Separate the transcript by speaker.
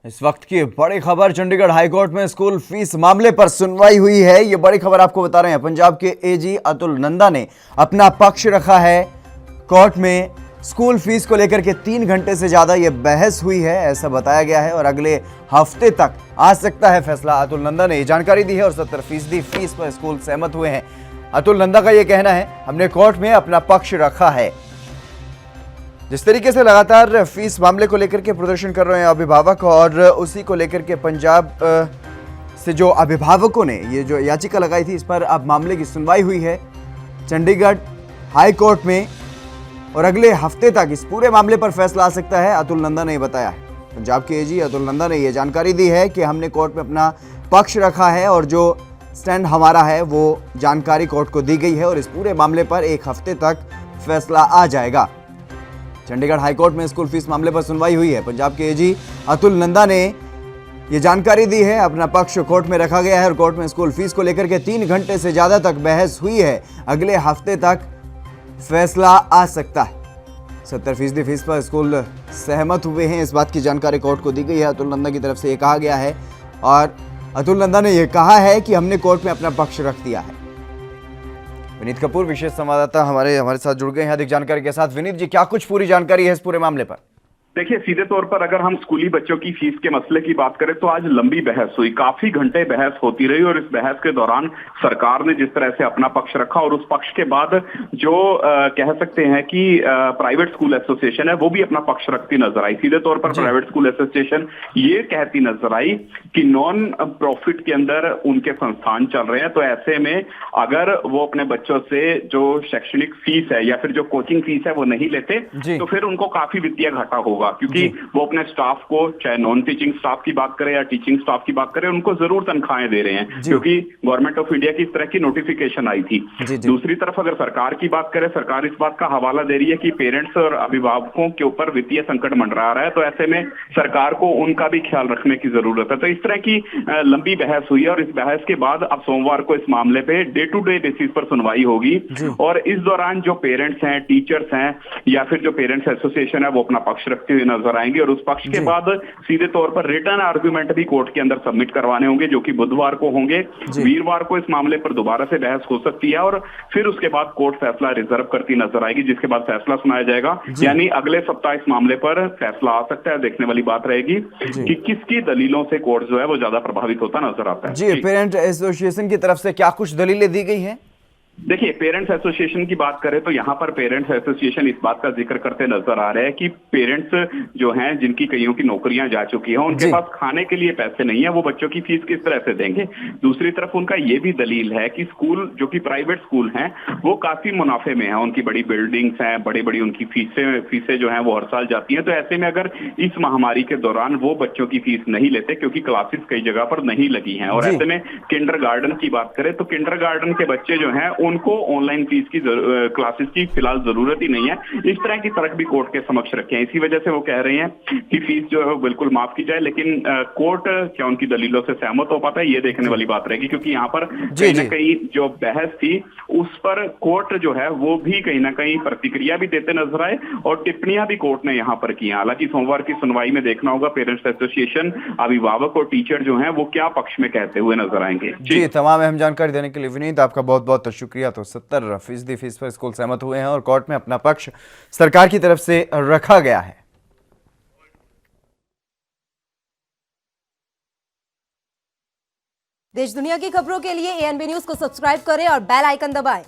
Speaker 1: इस वक्त की बड़ी खबर, चंडीगढ़ हाईकोर्ट में स्कूल फीस मामले पर सुनवाई हुई है। ये बड़ी खबर आपको बता रहे हैं। पंजाब के एजी अतुल नंदा ने अपना पक्ष रखा है कोर्ट में। स्कूल फीस को लेकर के 3 घंटे से ज्यादा ये बहस हुई है, ऐसा बताया गया है, और अगले हफ्ते तक आ सकता है फैसला। अतुल नंदा ने ये जानकारी दी है और 70% फीस पर स्कूल सहमत हुए हैं। अतुल नंदा का ये कहना है, हमने कोर्ट में अपना पक्ष रखा है। जिस तरीके से लगातार फीस मामले को लेकर के प्रदर्शन कर रहे हैं अभिभावक, और उसी को लेकर के पंजाब से जो अभिभावकों ने ये जो याचिका लगाई थी, इस पर अब मामले की सुनवाई हुई है चंडीगढ़ हाई कोर्ट में, और अगले हफ्ते तक इस पूरे मामले पर फैसला आ सकता है। अतुल नंदा ने बताया है, पंजाब के एजी अतुल नंदा ने यह जानकारी दी है कि हमने कोर्ट में अपना पक्ष रखा है और जो स्टैंड हमारा है वो जानकारी कोर्ट को दी गई है, और इस पूरे मामले पर 1 हफ्ते तक फैसला आ जाएगा। चंडीगढ़ हाईकोर्ट में स्कूल फीस मामले पर सुनवाई हुई है। पंजाब के एजी अतुल नंदा ने यह जानकारी दी है, अपना पक्ष कोर्ट में रखा गया है, और कोर्ट में स्कूल फीस को लेकर के 3 घंटे से ज्यादा तक बहस हुई है। अगले हफ्ते तक फैसला आ सकता है। 70% फीस पर स्कूल सहमत हुए हैं, इस बात की जानकारी कोर्ट को दी गई है। अतुल नंदा की तरफ से यह कहा गया है, और अतुल नंदा ने यह कहा है कि हमने कोर्ट में अपना पक्ष रख दिया है। विनीत कपूर विशेष संवाददाता हमारे साथ जुड़ गए हैं अधिक जानकारी के साथ। विनीत जी, क्या कुछ पूरी जानकारी है इस पूरे मामले पर?
Speaker 2: देखिए, सीधे तौर पर अगर हम स्कूली बच्चों की फीस के मसले की बात करें तो आज लंबी बहस हुई, काफी घंटे बहस होती रही, और इस बहस के दौरान सरकार ने जिस तरह से अपना पक्ष रखा, और उस पक्ष के बाद जो कह सकते हैं कि प्राइवेट स्कूल एसोसिएशन है वो भी अपना पक्ष रखती नजर आई। सीधे तौर पर प्राइवेट स्कूल एसोसिएशन ये कहती नजर आई कि नॉन प्रॉफिट के अंदर उनके संस्थान चल रहे हैं, तो ऐसे में अगर वो अपने बच्चों से जो शैक्षणिक फीस है या फिर जो कोचिंग फीस है वो नहीं लेते तो फिर उनको काफी वित्तीय घाटा होगा, क्योंकि वो अपने स्टाफ को, चाहे नॉन टीचिंग स्टाफ की बात करें या टीचिंग स्टाफ की बात करें, उनको जरूर तनख्वाहें दे रहे हैं, क्योंकि गवर्नमेंट ऑफ इंडिया की इस तरह की नोटिफिकेशन आई थी। दूसरी तरफ अगर सरकार की बात करें, सरकार इस बात का हवाला दे रही है कि पेरेंट्स और अभिभावकों के ऊपर वित्तीय संकट मंडरा रहा है, तो ऐसे में सरकार को उनका भी ख्याल रखने की जरूरत है। तो इस तरह की लंबी बहस हुई है, और इस बहस के बाद अब सोमवार को इस मामले पे डे टू डे बेसिस पर सुनवाई होगी, और इस दौरान जो पेरेंट्स हैं, टीचर्स हैं, या फिर जो पेरेंट्स एसोसिएशन है वो अपना पक्ष रखते हुए नजर आएंगे, और उस पक्ष के बाद सीधे तौर पर रिटर्न आर्गुमेंट भी कोर्ट के अंदर सबमिट करवाने होंगे, जो कि बुधवार को होंगे। वीरवार को इस मामले पर दोबारा से बहस हो सकती है, और फिर उसके बाद कोर्ट फैसला रिजर्व करती नजर आएगी, जिसके बाद फैसला सुनाया जाएगा। यानी अगले सप्ताह इस मामले पर फैसला आ सकता है। देखने वाली बात रहेगी कि किसकी दलीलों से कोर्ट जो है वो ज्यादा प्रभावित होता नजर आता है।
Speaker 1: जी, पेरेंट एसोसिएशन की तरफ से क्या कुछ दलीलें दी गई हैं?
Speaker 2: देखिए, पेरेंट्स एसोसिएशन की बात करें तो यहाँ पर पेरेंट्स एसोसिएशन इस बात का जिक्र करते नजर आ रहे हैं कि पेरेंट्स जो हैं, जिनकी कईयों की नौकरियां जा चुकी हैं, उनके पास खाने के लिए पैसे नहीं है, वो बच्चों की फीस किस तरह से देंगे। दूसरी तरफ उनका ये भी दलील है कि स्कूल जो कि प्राइवेट स्कूल हैं वो काफी मुनाफे में है, उनकी बड़ी बिल्डिंग्स हैं, बड़ी बड़ी उनकी फीसें जो है वो हर साल जाती है। तो ऐसे में अगर इस महामारी के दौरान वो बच्चों की फीस नहीं लेते, क्योंकि क्लासेस कई जगह पर नहीं लगी हैं, और ऐसे में किंडरगार्टन की बात करें तो किंडरगार्टन के बच्चे जो हैं उनको ऑनलाइन फीस की क्लासेस की फिलहाल जरूरत ही नहीं है। इस तरह की तर्क भी कोर्ट के समक्ष रखे हैं। इसी वजह से वो कह रहे हैं कि फीस जो है वो बिल्कुल माफ की जाए, लेकिन कोर्ट क्या उनकी दलीलों से सहमत हो पाता है, ये देखने वाली बात रहेगी, क्योंकि यहाँ पर कहीं ना कहीं जो बहस थी उस पर कोर्ट जो है वो भी कहीं ना कहीं प्रतिक्रिया भी देते नजर आए, और टिप्पणियां भी कोर्ट ने यहाँ पर की। हालांकि सोमवार की सुनवाई में देखना होगा पेरेंट्स एसोसिएशन, अभिभावक और टीचर जो है वो क्या पक्ष में कहते हुए नजर आएंगे।
Speaker 1: जी, तमाम अहम जानकारी देने के लिए विनीत आपका बहुत बहुत शुक्रिया। तो 70% फीस पर स्कूल सहमत हुए हैं, और कोर्ट में अपना पक्ष सरकार की तरफ से रखा गया है।
Speaker 3: देश दुनिया की खबरों के लिए एएनबी न्यूज को सब्सक्राइब करें और बेल आइकन दबाएं।